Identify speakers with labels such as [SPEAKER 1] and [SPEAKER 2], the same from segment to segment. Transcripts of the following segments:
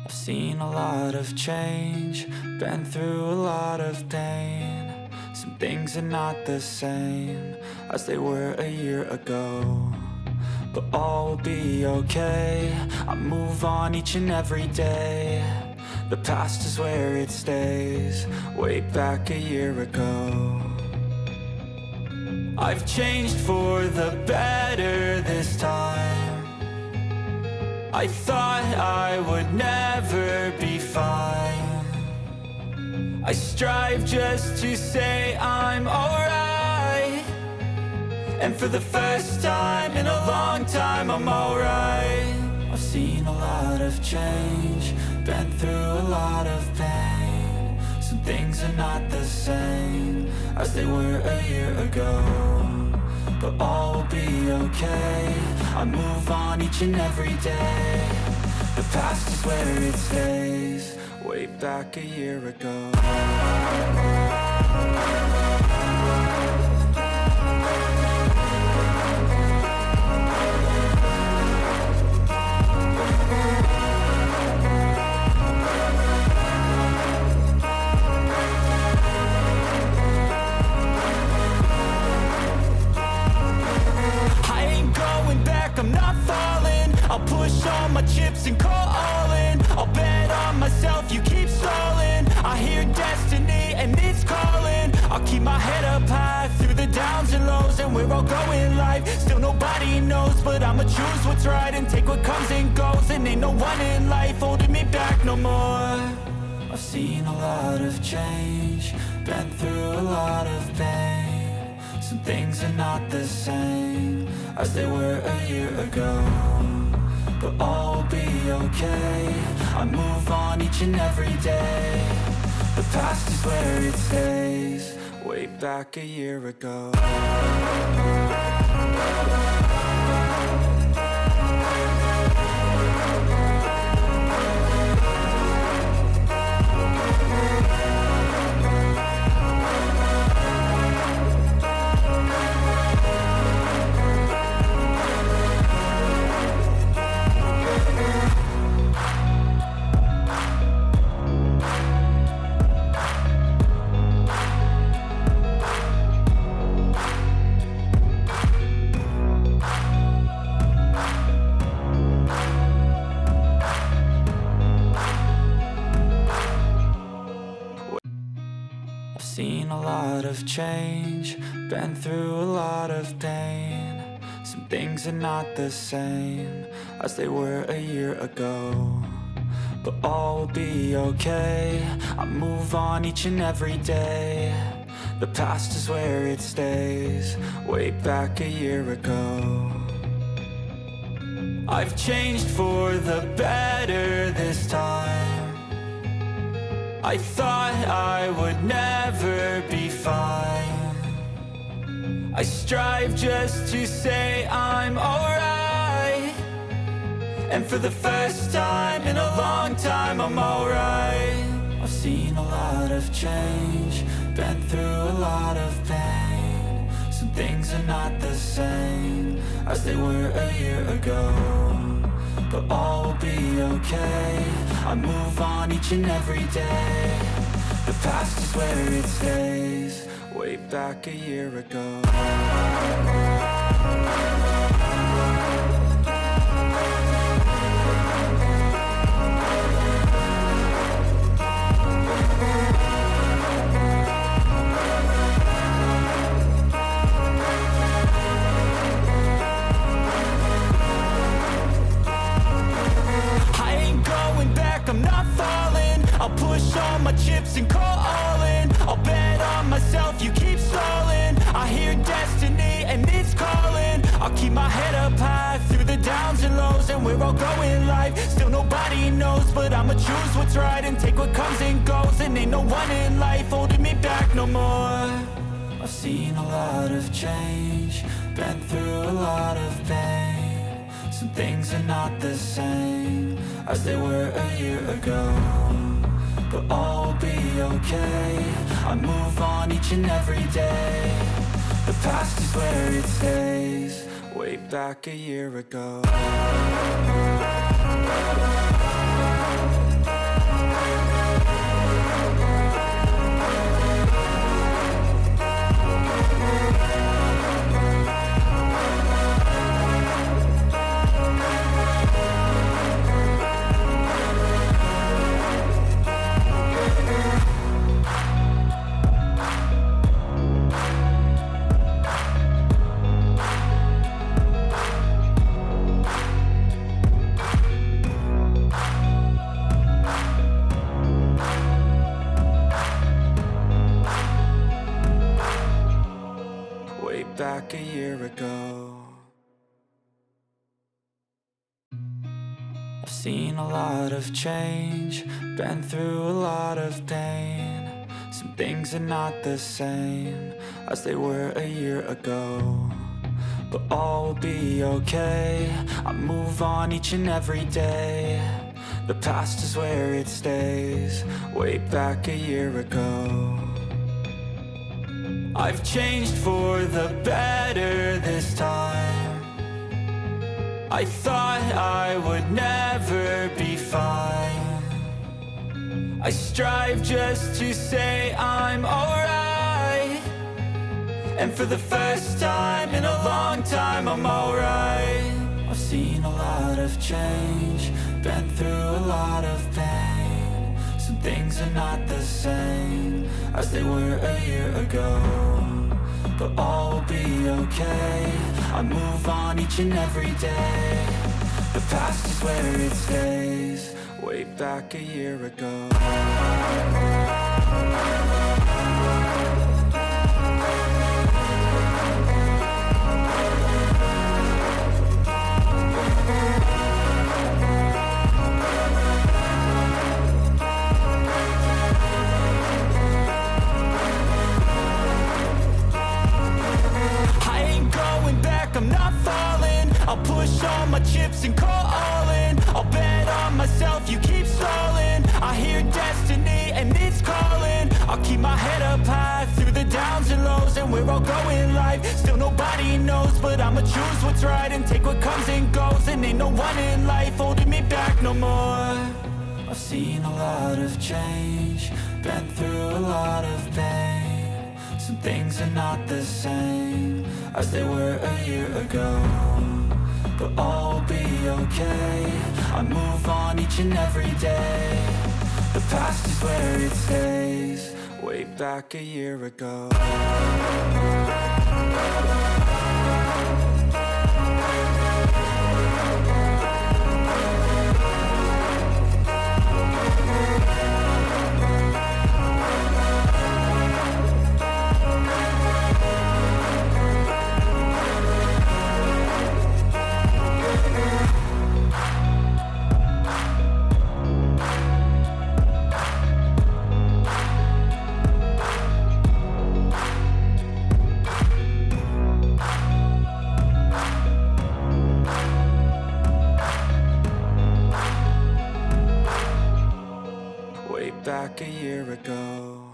[SPEAKER 1] I've seen a lot of change, been through a lot of pain. Some things are not the same as they were a year ago, but all will be okay. I move on each and every day. The past is where it stays, way back a year ago. I've changed for the better this time. I thought I would never be fine. I strive just to say I'm alright, and for the first time in a long time I'm alright. I've seen a lot of change, been through a lot of pain. Some things are not the same as they were a year ago, but all will be okay. I move on each and every day. The past is where it stays, way back a year ago. I'm not falling, I'll push all my chips and call all in. I'll bet on myself, you keep stalling. I hear destiny and it's calling. I'll keep my head up high through the downs and lows, and we're all going life. Still nobody knows, but I'ma choose what's right and take what comes and goes. And ain't no one in life holding me back no more. I've seen a lot of change, been through a lot of pain. Some things are not the same as they were a year ago, but all will be okay. I move on each and every day. The past is where it stays, way back a year ago. Seen a lot of change, been through a lot of pain. Some things are not the same as they were a year ago, but all will be okay. I move on each and every day. The past is where it stays, way back a year ago. I've changed for the better this time. I thought I would never be fine. I strive just to say I'm alright, and for the first time in a long time I'm alright. I've seen a lot of change, been through a lot of pain. Some things are not the same as they were a year ago, but all will be okay. I move on each and every day. The past is where it stays, way back a year ago. I'm not falling, I'll push all my chips and call all in. I'll bet on myself, you keep stalling. I hear destiny and it's calling. I'll keep my head up high through the downs and lows, and we're all going life. Still nobody knows, but I'ma choose what's right and take what comes and goes. And ain't no one in life holding me back no more. I've seen a lot of change, been through a lot of pain. Some things are not the same as they were a year ago, but all will be okay. I move on each and every day. The past is where it stays, way back a year ago. a year ago. I've seen a lot of change, been through a lot of pain. Some things are not the same as they were a year ago, but all will be okay. I move on each and every day. The past is where it stays, way back a year ago. I've changed for the better this time. I thought I would never be fine. I strive just to say I'm alright, and for the first time in a long time I'm alright. I've seen a lot of change, been through a lot of pain. Some things are not the same as they were a year ago, but all will be okay. I move on each and every day. The past is where it stays, way back a year ago. I'm not falling, I'll push all my chips and call all in. I'll bet on myself, you keep stalling. I hear destiny and it's calling. I'll keep my head up high through the downs and lows, and we're all going life. Still nobody knows, but I'ma choose what's right and take what comes and goes. And ain't no one in life holding me back no more. I've seen a lot of change, been through a lot of pain. Some things are not the same as they were a year ago, but all will be okay. I move on each and every day. The past is where it stays, way back a year ago. Back a year ago.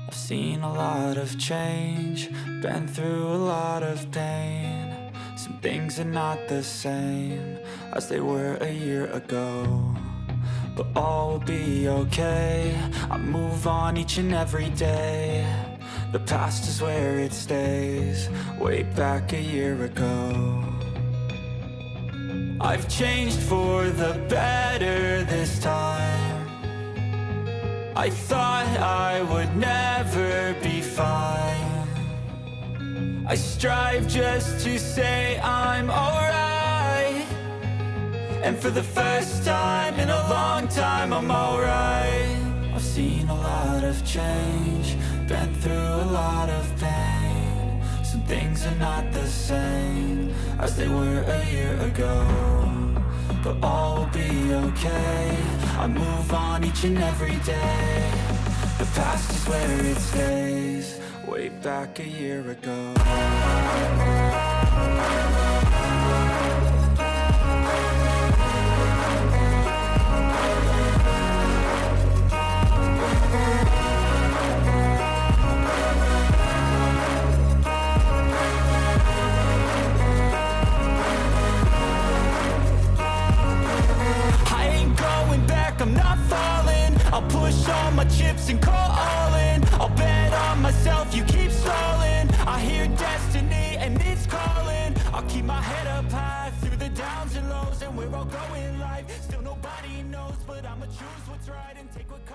[SPEAKER 1] I've seen a lot of change, been through a lot of pain. Some things are not the same as they were a year ago, but all will be okay. I move on each and every day. The past is where it stays, way back a year ago. I've changed for the better this time. I thought I would never be fine. I strive just to say I'm alright, and for the first time in a long time I'm alright. I've seen a lot of change, been through a lot of pain. Some things are not the same as they were a year ago, but all will be okay. I move on each and every day. The past is where it stays, way back a year ago. I'm not falling, I'll push all my chips and call all in. I'll bet on myself, you keep stalling. I hear destiny and it's calling. I'll keep my head up high through the downs and lows, and we're all going life. Still nobody knows, but I'ma choose what's right and take what comes.